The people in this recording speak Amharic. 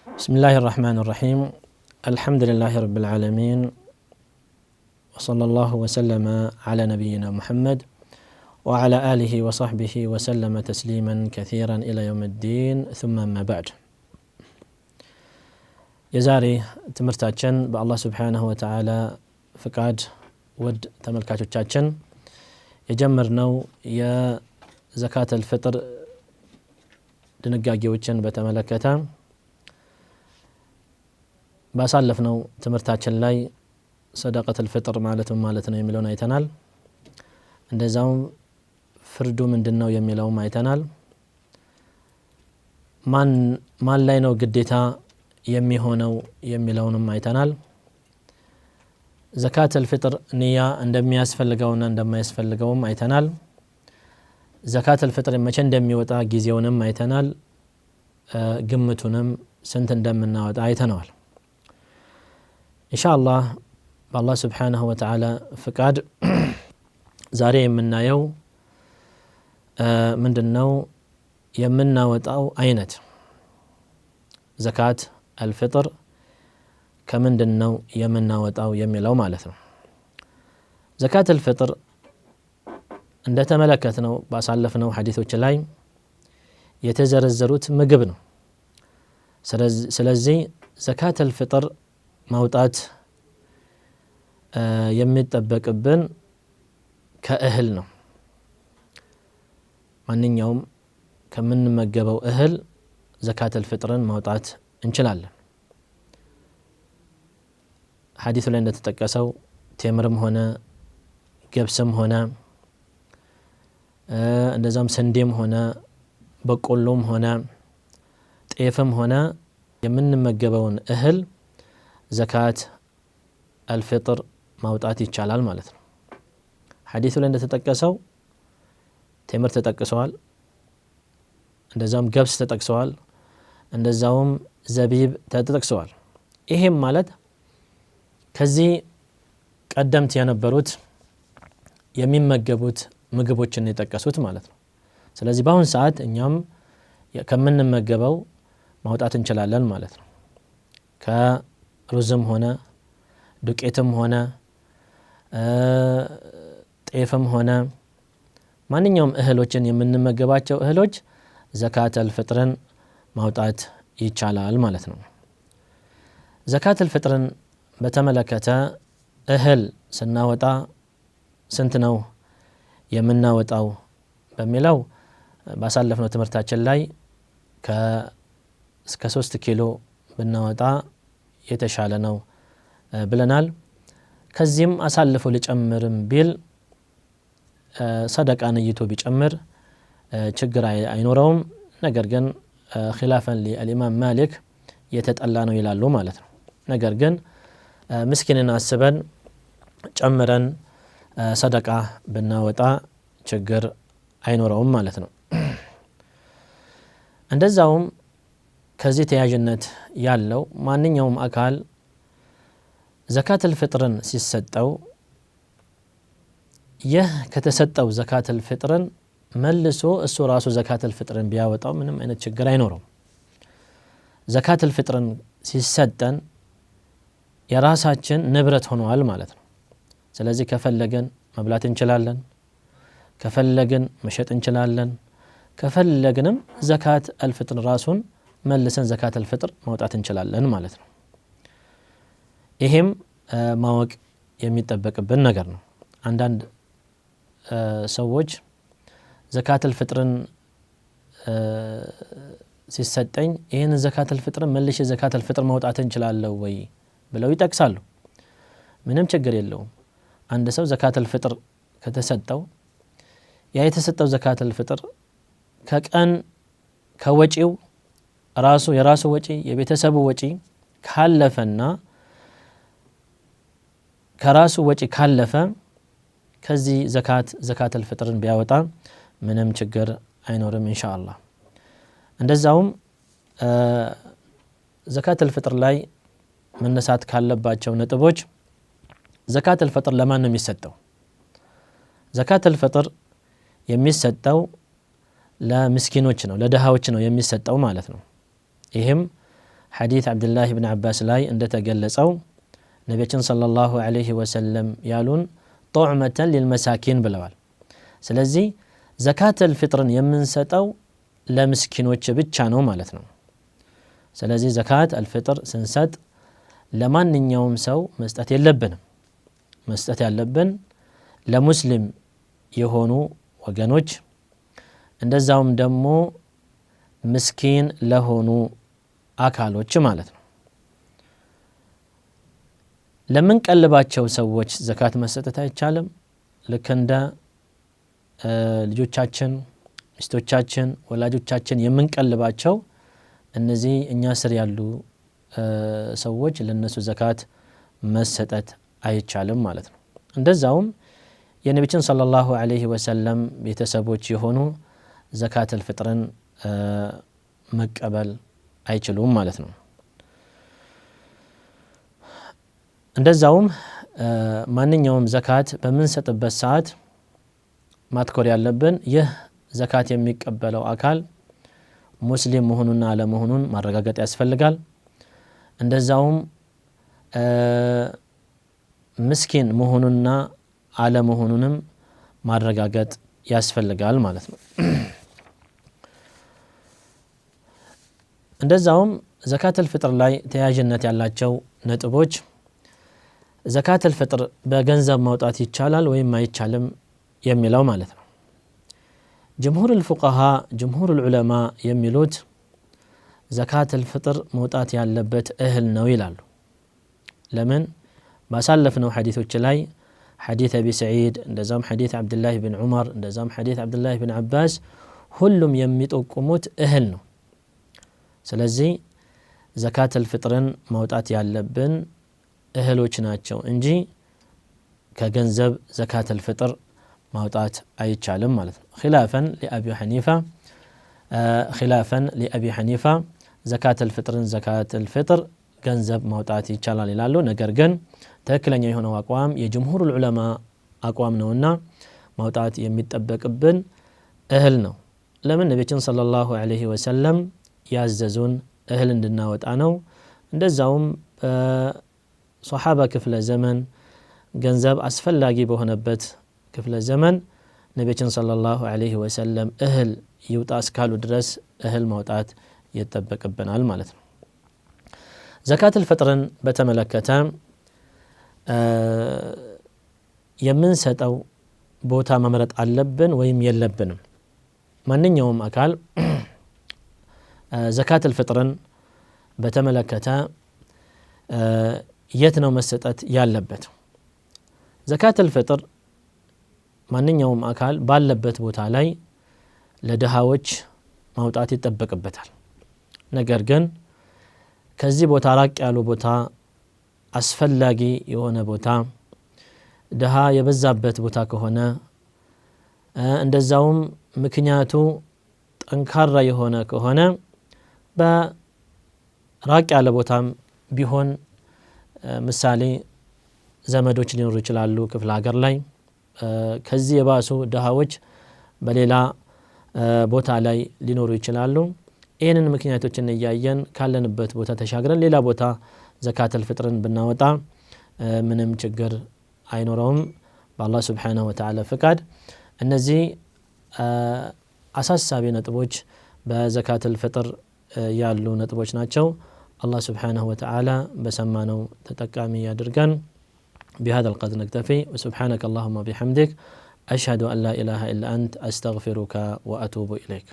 بسم الله الرحمن الرحيم الحمد لله رب العالمين وصلى الله وسلم على نبينا محمد وعلى آله وصحبه وسلم تسليما كثيرا إلى يوم الدين ثم ما بعد يزاري تمرتاچن بالله سبحانه وتعالى فقاد ود تملكاتوچاچن يجمرنو يا زكاة الفطر ድንጋጌዎችን በተመለከተ ባሳለፍነው ትምርታችን ላይ ሰደቀተል ፍጥር ማለት ነው የሚለውን አይተናል። እንደዛውም ፍርዱ ምንድነው የሚለውም አይተናል። ማን ላይ ነው ግዴታ የሚሆነው የሚለውንም አይተናል። ዘካተል ፍጥር ንያ እንደሚያስፈልገውና እንደማያስፈልገውም አይተናል። ዘካተል ፍጥር መቼ እንደሚወጣ ጊዜውንም አይተናል። ግምቱንም ስንት እንደምናወጣ አይተናል። ኢንሻአላህ በአላህ Subhanahu Wa Ta'ala ፍቃድ ዛሬ የምናየው ምንድነው የምናወጣው አይነት ዘካት አልፍጥር ከምንድነው የምናወጣው የሚለው ማለት ነው። ዘካት አልፍጥር እንደተመለከትነው ባሳለፍነው ሐዲሶች ላይ የተዘረዘሩት ምግብ ነው። ስለዚህ ዘካት አልፍጥር ማውጣት የሚጠበቅብን ከእህል ነው። ማንኛውም ከምንመገበው እህል ዘካት አልፍጥርን ማውጣት እንችላለን። ሐዲሱ ላይ እንደተጠቀሰው ቴምርም ሆነ ገብስም ሆነ እንደዛም ስንዴም ሆነ በቆሎም ሆነ ጤፍም ሆነ የምንመገበውን እህል ዘካት አልፍጥር ማውጣት ይቻላል ማለት ነው። ሐዲሱ ላይ እንደተጠቀሰው ቴምር ተጠቅሰዋል፣ እንደዛም ገብስ ተጠቅሰዋል፣ እንደዛውም ዘቢብ ተጠቅሰዋል። ይሄም ማለት ከዚህ ቀደምት የነበሩት የሚመገቡት ምግቦችን የጠቀሱት ማለት ነው። ስለዚህ በአሁን ሰዓት እኛም ከምንመገበው ማውጣት እንችላለን ማለት ነው። ከሩዝም ሆነ ዱቄትም ሆነ ጤፍም ሆነ ማንኛውም እህሎችን የምንመገባቸው እህሎች ዘካት አልፍጥርን ማውጣት ይቻላል ማለት ነው። ዘካት አልፍጥርን በተመለከተ እህል ስናወጣ ስንት ነው የምናወጣው በሚለው ባሳለፍነው ትምርታችን ላይ እስከ 3 ኪሎ ብናወጣ የተሻለ ነው ብለናል። ከዚህም አሳልፎ ሊጨምርም ቢል ሰደቃ ነይቶ ቢጨምር ችግር አይኖረውም። ነገር ግን ኺላፈን ለኢማም ማሊክ የተጠላ ነው ይላሉ ማለት ነው። ነገር ግን ምስኪንን አስበን ጨምረን ሰደቃ ብናወጣ ችግር አይኖረውም ማለት ነው። እንደዛውም ከዚህ ተያያዥነት ያለው ማንኛውም አካል ዘካት አልፍጥርን ሲሰጠው ይህ ከተሰጠው ዘካት አልፍጥርን መልሶ እሱ ራሱ ዘካት አልፍጥርን ቢያወጣው ምንም አይነት ችግር አይኖረውም። ዘካት አልፍጥርን ሲሰጠን የራሳችን ንብረት ሆኗል ማለት ነው። ስለዚህ ከፈለገን መብላት እንችላለን፣ ከፈለገን መሸጥ እንችላለን፣ ከፈለግንም ዘካት አልፍጥር ራሱን መልሰን ዘካት አልፍጥር ማውጣት እንችላለን ማለት ነው። ይሄም ማወቅ የሚጠበቅብን ነገር ነው። አንዳንድ ሰዎች ዘካት አልፍጥርን ሲሰጠኝ ይሄን ዘካት አልፍጥርን መልሼ ዘካት አልፍጥር ማውጣት እንችላለን ወይ ብለው ይጠቅሳሉ። ምንም ችግር የለውም። አንድ ሰው ዘካት አልፍጥር ከተሰጠው ያ የተሰጠው ዘካት አልፍጥር ከቀን ከወጪው የራሱ ወጪ የቤተሰቡ ወጪ ካለፈና ከራሱ ወጪ ካለፈ ከዚህ ዘካት አልፍጥርን ቢያወጣ ምንም ችግር አይኖርም ኢንሻአላህ። እንደዛውም ዘካት አልፍጥር ላይ መነሳት ካለባቸው ነጥቦች ዘካት አልፍጥር ለማን ነው የሚሰጠው? ዘካት አልፍጥር የሚሰጠው ለምስኪኖች ነው፣ ለደሃዎች ነው የሚሰጠው ማለት ነው። ይሄም ሐዲስ አብዱላህ ብን አባስ ላይ እንደተገለጸው ነቢያችን ሰለላሁ ዐለይሂ ወሰለም ያሉን ጡዕመተን ሊልመሳኪን ብለዋል። ስለዚህ ዘካተል ፊጥርን የምንሰጠው ለምስኪኖች ብቻ ነው ማለት ነው። ስለዚህ ዘካት አልፍጥር ስንሰጥ ለማንኛውም ሰው መስጠት የለብንም። መስጠት ያለብን ለሙስሊም የሆኑ ወገኖች እንደዛውም ደግሞ ምስኪን ለሆኑ አካሎች ማለት ነው። ለምንቀልባቸው ሰዎች ዘካት መስጠት አይቻልም። ልክ እንደ ልጆቻችን፣ ሚስቶቻችን፣ ወላጆቻችን የምንቀልባቸው እነዚህ እኛ ስር ያሉ ሰዎች ለነሱ ዘካት መሰጠት አይቻልም ማለት ነው። እንደዛውም የነቢያችን ሰለላሁ ዐለይሂ ወሰለም ቤተሰቦች የሆኑ ዘካተል ፍጥርን መቀበል አይችሉም ማለት ነው። እንደዛውም ማንኛውም ዘካት በምንሰጥበት ሰዓት ማትኮር ያለብን ይህ ዘካት የሚቀበለው አካል ሙስሊም መሆኑና አለመሆኑን ማረጋገጥ ያስፈልጋል። እንደዛውም ምስኪን መሆኑና አለመሆኑንም ማረጋገጥ ያስፈልጋል ማለት ነው። እንደዛውም ዘካተል ፍጥር ላይ ተያያዥነት ያላቸው ነጥቦች ዘካተል ፍጥር በገንዘብ ማውጣት ይቻላል ወይም አይቻልም የሚለው ማለት ነው። ጅምሁሩል ፉቀሃ ጅምሁሩል ዑለማ የሚሉት ዘካተል ፍጥር መውጣት ያለበት እህል ነው ይላሉ። ለምን? ባሳለፍነው ሐዲሶች ላይ ሐዲስ አቢ ሰዒድ እንደዛም ሐዲስ አብዱላህ ብን ዑመር እንደዛም ሐዲስ አብዱላህ ብን አባስ ሁሉም የሚጠቁሙት እህል ነው። ስለዚህ ዘካተል ፍጥርን ማውጣት ያለብን እህሎች ናቸው እንጂ ከገንዘብ ዘካተል ፍጥር ማውጣት አይቻልም ማለት ነው። ኺላፈን ሊአቢ ሐኒፋ ዘካተል ፍጥር ገንዘብ ማውጣት ይቻላል ይላሉ። ነገር ግን ትክክለኛ የሆነው አቋም የጅምሁሩል ዑለማ አቋም ነውና ማውጣት የሚጠበቅብን እህል ነው። ለምን? ነቢያችን ሰለላሁ ዐለይሂ ወሰለም ያዘዙን እህል እንድናወጣ ነው። እንደዛውም በሶሓባ ክፍለ ዘመን ገንዘብ አስፈላጊ በሆነበት ክፍለ ዘመን ነቢያችን ሰለላሁ ዐለይሂ ወሰለም እህል ይውጣ እስካሉ ድረስ እህል ማውጣት ይጠበቅብናል ማለት ነው። ዘካተል ፍጥርን በተመለከተ የምንሰጠው ቦታ መምረጥ አለብን ወይም የለብንም? ማንኛውም አካል ዘካተል ፍጥርን በተመለከተ የት ነው መሰጠት ያለበት? ዘካተል ፍጥር ማንኛውም አካል ባለበት ቦታ ላይ ለድሃዎች ማውጣት ይጠበቅበታል። ነገር ግን ከዚህ ቦታ ራቅ ያሉ ቦታ፣ አስፈላጊ የሆነ ቦታ፣ ድሃ የበዛበት ቦታ ከሆነ እንደዛውም ምክንያቱ ጠንካራ የሆነ ከሆነ በራቅ ያለ ቦታም ቢሆን ምሳሌ ዘመዶች ሊኖሩ ይችላሉ ክፍለ ሀገር ላይ፣ ከዚህ የባሱ ድሃዎች በሌላ ቦታ ላይ ሊኖሩ ይችላሉ። ይህንን ምክንያቶችን እያየን ካለንበት ቦታ ተሻግረን ሌላ ቦታ ዘካተል ፍጥርን ብናወጣ ምንም ችግር አይኖረውም በአላህ ስብሓነሁ ወተዓላ ፍቃድ። እነዚህ አሳሳቢ ነጥቦች በዘካተል ፍጥር ያሉ ነጥቦች ናቸው። አላህ ስብሓነሁ ወተዓላ በሰማነው ተጠቃሚ ያድርገን። بهذا القدر نكتفي وسبحانك اللهم وبحمدك أشهد أن لا إله إلا أنت أستغفرك وأتوب إليك.